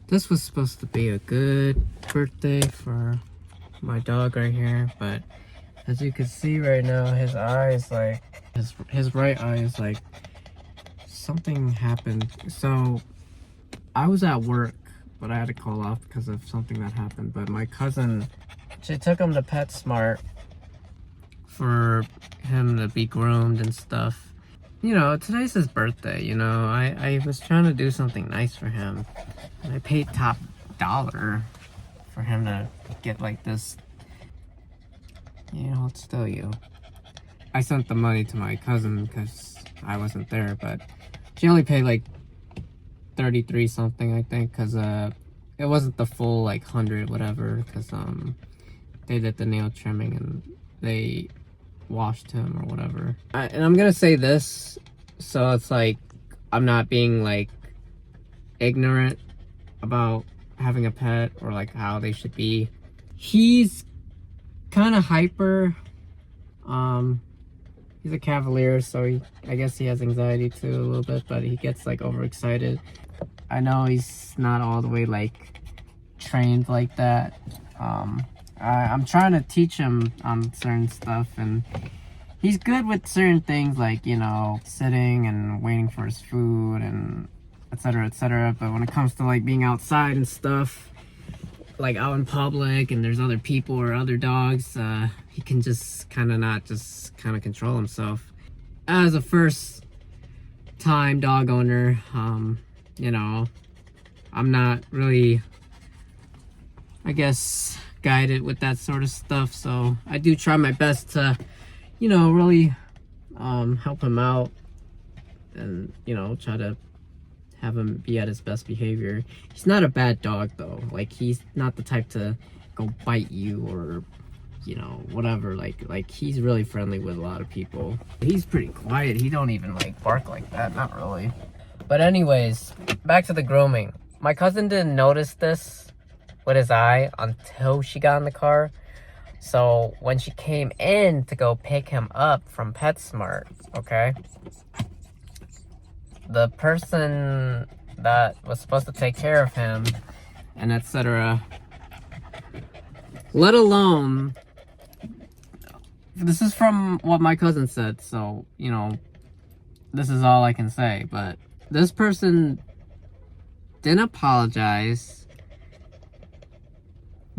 This was supposed to be a good birthday for my dog right here, but as you can see right now, his eye is like, his right eye is like, something happened. So I was at work, but I had to call off because of something that happened. But my cousin, she took him to PetSmart for him to be groomed and stuff. You know, today's his birthday, you know. I was trying to do something nice for him. And I paid top dollar for him to get like this. You know, it's still you. I sent the money to my cousin because I wasn't there, but she only paid like 33 something, I think, because it wasn't the full like 100 whatever, because they did the nail trimming and they washed him or whatever. And I'm gonna say this, so it's like I'm not being like ignorant about having a pet or like how they should be. He's kind of hyper. He's a cavalier, so I guess he has anxiety too a little bit, but he gets like overexcited. I know he's not all the way like trained like that. I'm trying to teach him on certain stuff, and he's good with certain things like, you know, sitting and waiting for his food and etc, etc. But when it comes to like being outside and stuff, like out in public and there's other people or other dogs, he can just kind of not just kind of control himself. As a first time dog owner, you know, I'm not really, I guess, guided with that sort of stuff, so I do try my best to, you know, really help him out and, you know, try to have him be at his best behavior. He's not a bad dog though, like he's not the type to go bite you or, you know, whatever. Like he's really friendly with a lot of people. He's pretty quiet, he don't even like bark like that, not really. But anyways, back to the grooming. My cousin didn't notice this with his eye until she got in the car. So when she came in to go pick him up from PetSmart, okay, the person that was supposed to take care of him and etc., let alone, this is from what my cousin said, so, you know, this is all I can say, but this person didn't apologize,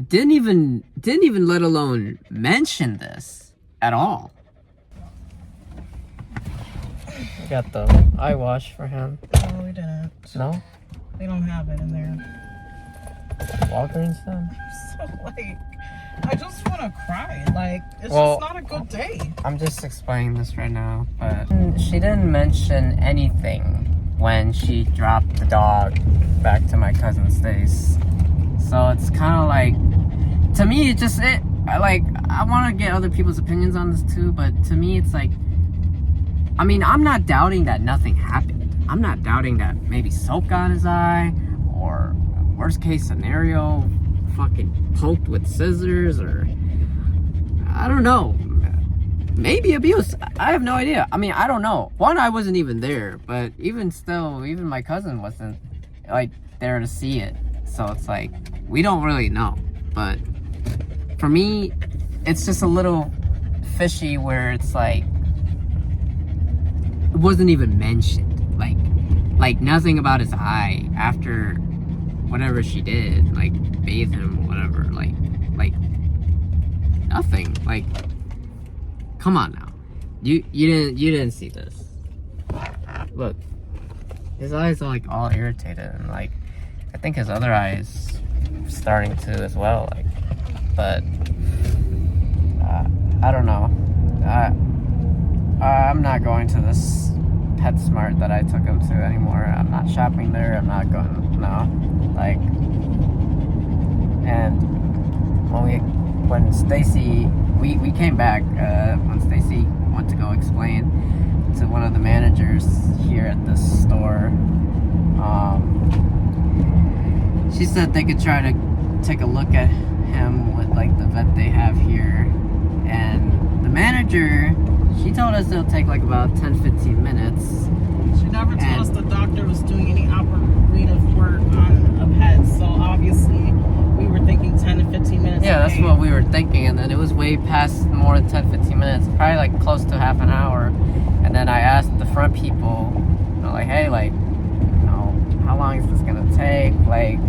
didn't even let alone mention this at all. We got the eye wash for him. No, we didn't. No? They don't have it in there. Walgreens then? So, like, I just want to cry. Like, it's Well, just not a good day. I'm just explaining this right now, but she didn't mention anything when she dropped the dog back to my cousin's place. So it's kind of like, to me, I want to get other people's opinions on this too, but to me, it's like, I mean, I'm not doubting that nothing happened. I'm not doubting that maybe soap got in his eye, or worst case scenario, fucking poked with scissors, or I don't know, maybe abuse. I have no idea. I mean, I don't know. One, I wasn't even there, but even still, even my cousin wasn't like there to see it. So it's like, we don't really know. But for me, it's just a little fishy where it's like, it wasn't even mentioned. Like nothing about his eye after whatever she did, like bathe him or whatever, like nothing. Like, come on now, you didn't see this. Look, his eyes are like all irritated, and like I think his other eye is starting to as well, like, but I don't know. I'm not going to this PetSmart that I took him to anymore. I'm not shopping there. I'm not going, no. Like, and when Stacy, we came back, when Stacy went to go explain to one of the managers here at this store, she said they could try to take a look at him with like the vet they have here, and the manager, she told us it'll take like about 10-15 minutes. She never told us the doctor was doing any operative work on a pet, so were thinking, and then it was way past more than 10-15 minutes, probably like close to half an hour. And then I asked the front people, you know, like, hey, like, you know, how long is this gonna take? Like,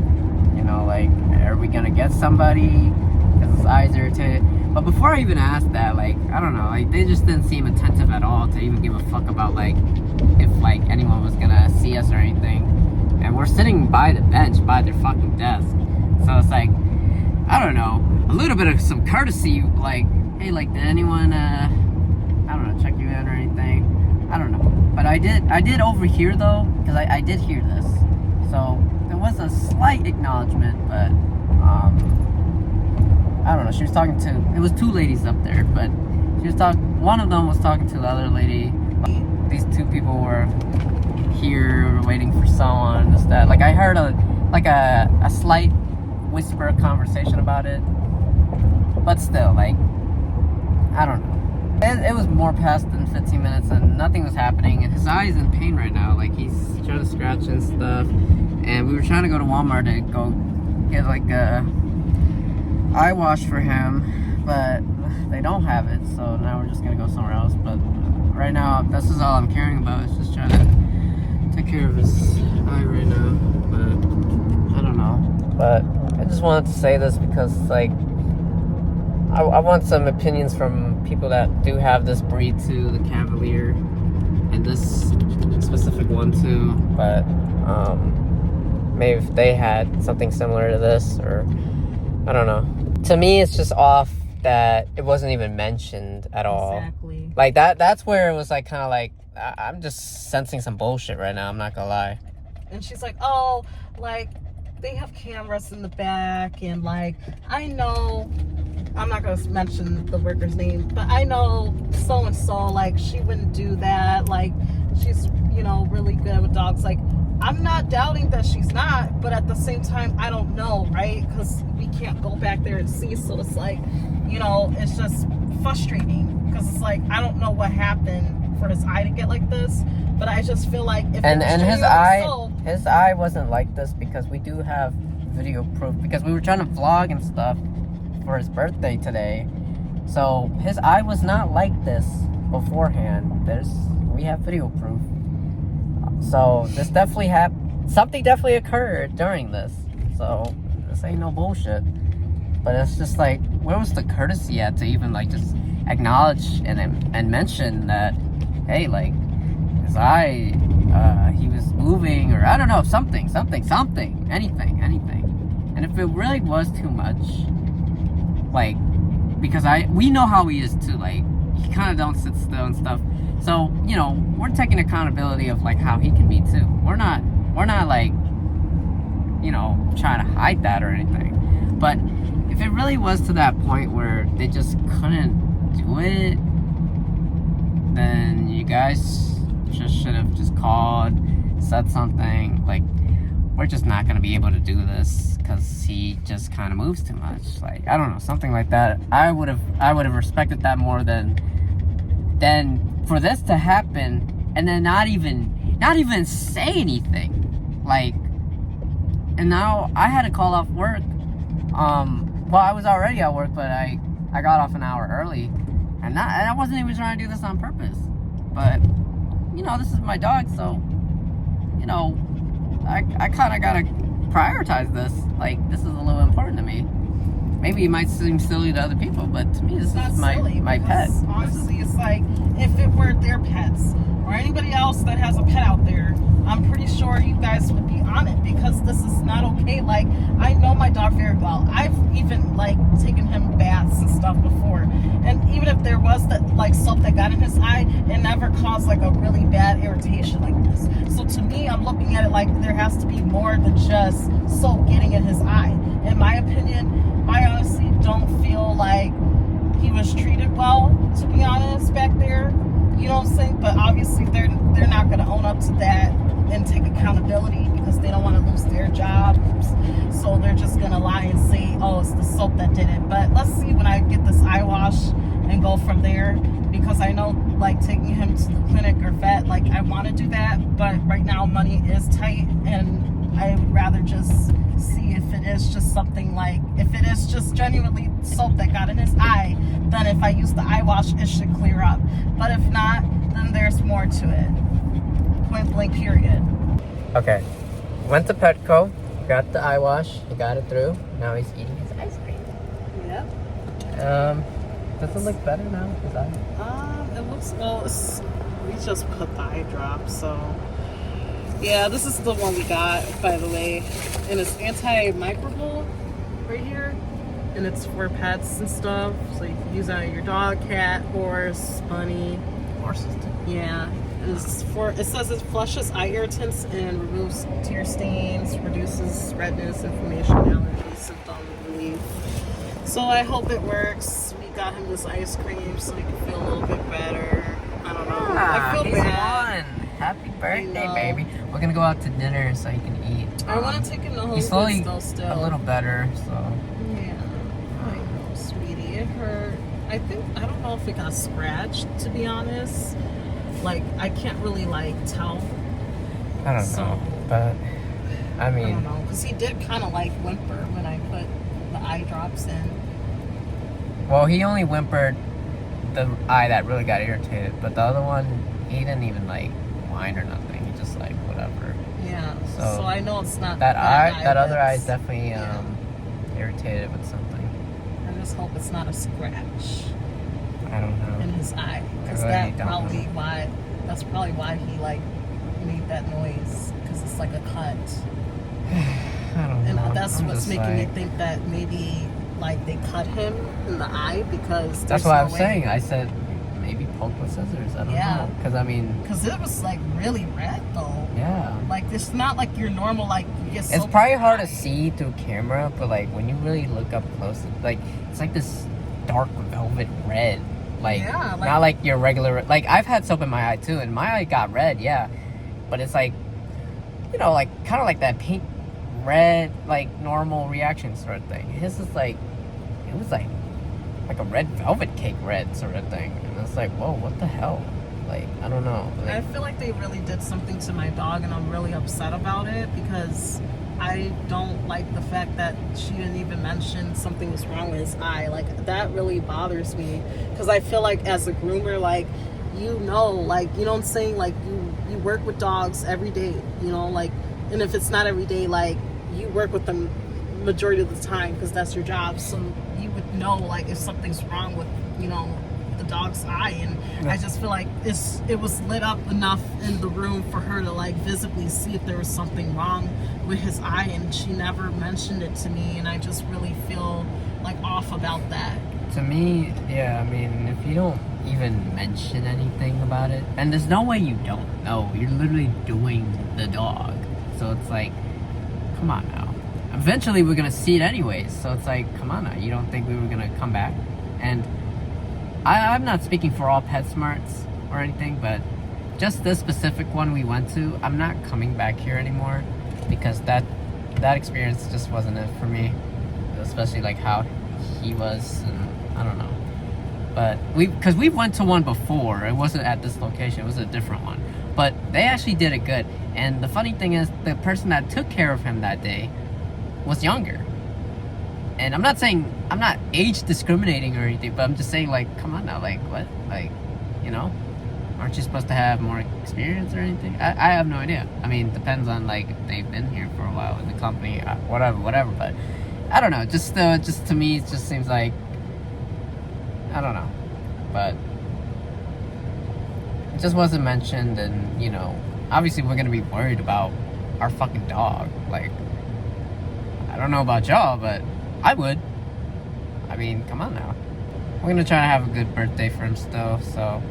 you know, like, are we gonna get somebody? Because his eyes are irritated. But before I even asked that, like, I don't know, like, they just didn't seem attentive at all to even give a fuck about, like, if, like, anyone was gonna see us or anything. And we're sitting by the bench, by their fucking desk. So it's like, I don't know, a little bit of some courtesy, like, hey, like, did anyone, I don't know, check you in or anything? I don't know. But I did overhear, though, because I did hear this. So there was a slight acknowledgement, but, I don't know, she was talking to, it was two ladies up there, but she was talking, one of them was talking to the other lady. These two people were here waiting for someone, this, that. Like, I heard a slight whisper conversation about it, but still, like, I don't know. It was more past than 15 minutes and nothing was happening, and his eye's in pain right now. Like, he's trying to scratch and stuff, and we were trying to go to Walmart to go get like a eye wash for him, but they don't have it, so now we're just gonna go somewhere else. But right now, this is all I'm caring about, is just trying to take care of his eye right now. But I don't know, but I just wanted to say this because, like, I want some opinions from people that do have this breed too, the Cavalier, and this specific one too. But maybe if they had something similar to this, or I don't know. To me, it's just off that it wasn't even mentioned at all. Exactly. Like that's where it was like kind of like, I'm just sensing some bullshit right now, I'm not gonna lie. And she's like, oh, like, they have cameras in the back, and like, I know, I'm not gonna mention the worker's name, but I know so and so, like, she wouldn't do that, like, she's, you know, really good with dogs. Like, I'm not doubting that she's not, but at the same time, I don't know, right? Because we can't go back there and see, so it's like, you know, it's just frustrating, because it's like, I don't know what happened for his eye to get like this, but I just feel like if and his eye wasn't like this, because we do have video proof, because we were trying to vlog and stuff for his birthday today. So his eye was not like this beforehand. We have video proof. So this definitely something definitely occurred during this. So this ain't no bullshit. But it's just like, where was the courtesy at to even like just acknowledge and mention that, hey, like, his eye, he was moving, or I don't know, something, anything. And if it really was too much, like, because we know how he is too, like, he kind of don't sit still and stuff. So, you know, we're taking accountability of like how he can be too. We're not like, you know, trying to hide that or anything. But if it really was to that point where they just couldn't do it, then you guys just should have just called, said something. Like, we're just not going to be able to do this because he just kind of moves too much. Like, I don't know, something like that. I would have respected that more than for this to happen and then not even say anything. Like, and now I had to call off work. Well, I was already at work, but I got off an hour early, and I wasn't even trying to do this on purpose. But, you know, this is my dog, so, you know, I kind of gotta prioritize this. Like, this is a little important to me. Maybe it might seem silly to other people, but to me, this is my pet. Honestly, it's like, if it were their pets or anybody else that has a pet out there, I'm pretty sure you guys would be on it, because this is not okay. Like, I know my dog very well. I've even like taken him baths and stuff before, and even if there was that like soap that got in his eye, it never caused like a really bad irritation like this. So to me, I'm looking at it like there has to be more than just soap getting in his eye. In my opinion, I honestly don't feel like he was treated well, to be honest, back there. You know what I'm saying? But obviously they're not going to own up to that and take accountability, because they don't want to lose their jobs. So they're just going to lie and say, oh, it's the soap that did it. But let's see when I get this eye wash and go from there, because I know, like, taking him to the clinic or vet, like, I want to do that, but right now money is tight, and I would rather just see if it is just something like, if it is just genuinely soap that got in his eye, then if I use the eye wash, it should clear up. But if not, then there's more to it. Point blank, period. Okay. Went to Petco, got the eye wash, he got it through. Now he's eating his ice cream. Yep. Does it look better now, his eye? It looks, well, we just put the eye drop, so. Yeah, this is the one we got, by the way. And it's antimicrobial right here. And it's for pets and stuff. So you can use it on your dog, cat, horse, bunny. Horses too. Yeah. It says it flushes eye irritants and removes tear stains, reduces redness, inflammation, allergies, symptom relief. So I hope it works. We got him this ice cream so he can feel a little bit better. I don't know. I feel he's bad. won. Happy birthday, baby. We're gonna go out to dinner so he can eat. I want to take him to home. He's slowly still. a little better, so. Yeah, I know, sweetie. It hurt. I don't know if it got scratched, to be honest. Like, I can't really, like, tell. I don't know, but, I mean. I don't know, because he did kind of, like, whimper when I put the eye drops in. Well, he only whimpered the eye that really got irritated, but the other one, he didn't even, like, whine or nothing. He just, like, whatever. Yeah, so I know it's not that eye. That other eye is that's- definitely irritated with something. I just hope it's not a scratch I don't know. in his eye, because I really don't that's probably why he like made that noise, because it's like a cut, I don't know. and that's I'm what's just making me like- think that maybe like they cut him in the eye, because That's what I'm saying. I said maybe poke with scissors. I don't know. Because I mean. Because it was like really red though. Yeah. Like it's not like your normal like you get. It's probably hard to see through camera, but like when you really look up close, like it's like this dark velvet red. Like, yeah, like not like your regular. Like I've had soap in my eye too, and my eye got red. Yeah, but it's like, you know, like kind of like that pink, red, like normal reaction sort of thing. His is like, it was like a red velvet cake red sort of thing, and it's like, whoa, what the hell? Like I don't know. Like, I feel like they really did something to my dog, and I'm really upset about it because I don't like the fact that she didn't even mention something was wrong with his eye. Like that really bothers me, because I feel like as a groomer, like like you know what I'm saying, like you work with dogs every day, you know, like, and if it's not every day, like you work with them majority of the time because that's your job, so you would know like if something's wrong with, you know, the dog's eye. And I just feel like it was lit up enough in the room for her to like visibly see if there was something wrong with his eye, and she never mentioned it to me, and I just really feel like off about that. To me, yeah, I mean, if you don't even mention anything about it, and there's no way you don't know, you're literally doing the dog, so it's like, come on now. Eventually we're gonna see it anyways, so it's like, come on now, you don't think we were gonna come back? And I'm not speaking for all PetSmarts or anything, but just this specific one we went to, I'm not coming back here anymore, because that experience just wasn't it for me, especially like how he was, and I don't know. But because we went to one before, it wasn't at this location, it was a different one, but they actually did it good. And the funny thing is, the person that took care of him that day was younger. And I'm not saying, I'm not age discriminating or anything, but I'm just saying, like, come on now, like, what? Like, you know, aren't you supposed to have more experience or anything? I have no idea. I mean, depends on, like, if they've been here for a while in the company, whatever, but I don't know. Just to me, it just seems like, I don't know. But it just wasn't mentioned, and, you know, obviously we're going to be worried about our fucking dog. Like, I don't know about y'all, but I would. I mean, come on now. We're gonna try to have a good birthday for him still. So,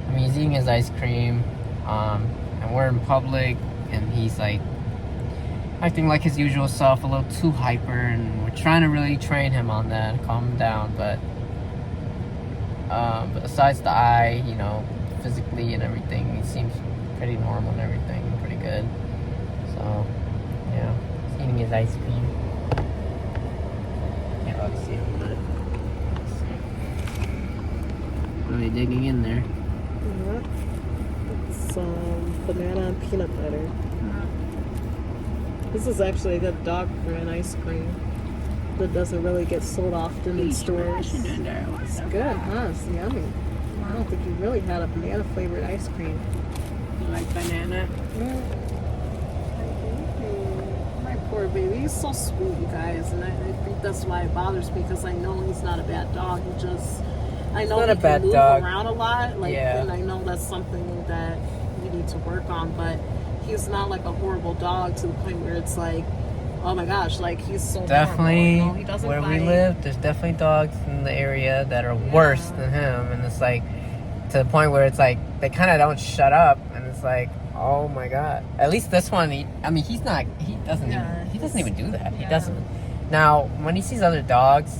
I mean, he's eating his ice cream, and we're in public, and he's like acting like his usual self, a little too hyper, and we're trying to really train him on that, calm him down. But besides the eye, you know, physically and everything, he seems pretty normal and everything, pretty good. So, yeah, he's eating his ice cream. Let's see. What are they digging in there? It's banana and peanut butter. This is actually a good dog brand ice cream that doesn't really get sold often in stores. It's good, huh? It's yummy. I don't think you really had a banana flavored ice cream. You like banana? My poor baby. He's so sweet, you guys. And I think that's why it bothers me, because I know he's not a bad dog. I know he can move around a lot. Like, and I know that's something that we need to work on, but he's not like a horrible dog to the point where it's like, oh my gosh, like he's so definitely horrible. He doesn't where bite. we live, there's definitely dogs in the area that are worse than him, and it's like to the point where it's like they kind of don't shut up, and it's like, oh my god. At least this one, he doesn't even do that. He doesn't. Now when he sees other dogs,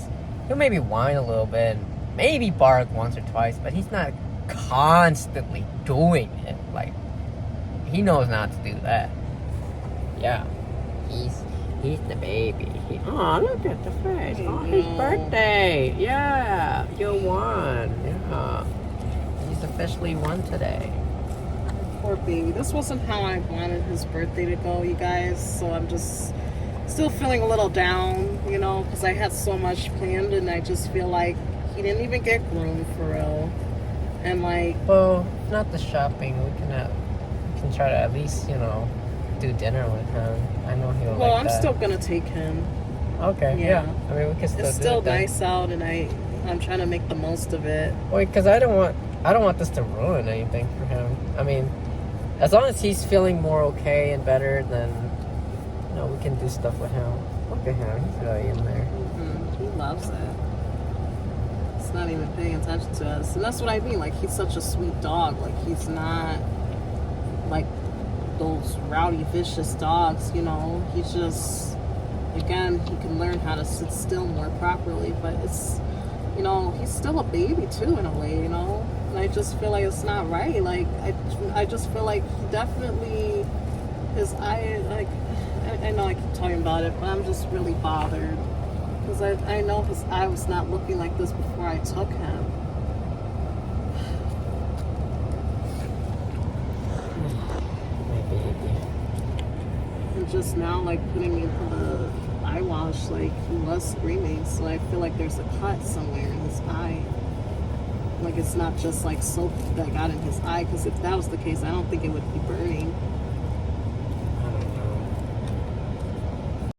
he'll maybe whine a little bit, maybe bark once or twice, but he's not constantly doing it. Like, he knows not to do that. Yeah, he's the baby. Oh, look at the face. Oh, his birthday. Yeah, you won. Yeah, he's officially won today. Poor baby. This wasn't how I wanted his birthday to go, you guys. So I'm just still feeling a little down, you know, because I had so much planned, and I just feel like he didn't even get groomed for real. And like, well, not the shopping. We can try to at least, you know, do dinner with him. I know he'll. Well, like I'm that. still gonna take him. Okay. Yeah. I mean, we can still. It's still nice out, and I'm trying to make the most of it. Wait, because I don't want this to ruin anything for him. I mean, as long as he's feeling more okay and better, then you know we can do stuff with him. Look at him. He's really in there. He loves it. He's not even paying attention to us, and that's what I mean. Like, he's such a sweet dog. Like, he's not like those rowdy, vicious dogs, you know. He's just, again, he can learn how to sit still more properly, but it's, you know, he's still a baby too in a way, you know. And I just feel like it's not right. Like, I just feel like he definitely, his eye, like, I know I keep talking about it, but I'm just really bothered, because I know his eye was not looking like this before I took him. And just now, like, putting me into the eye wash, like, he was screaming, so I feel like there's a cut somewhere in his eye. Like, it's not just like soap that got in his eye, because if that was the case, I don't think it would be burning.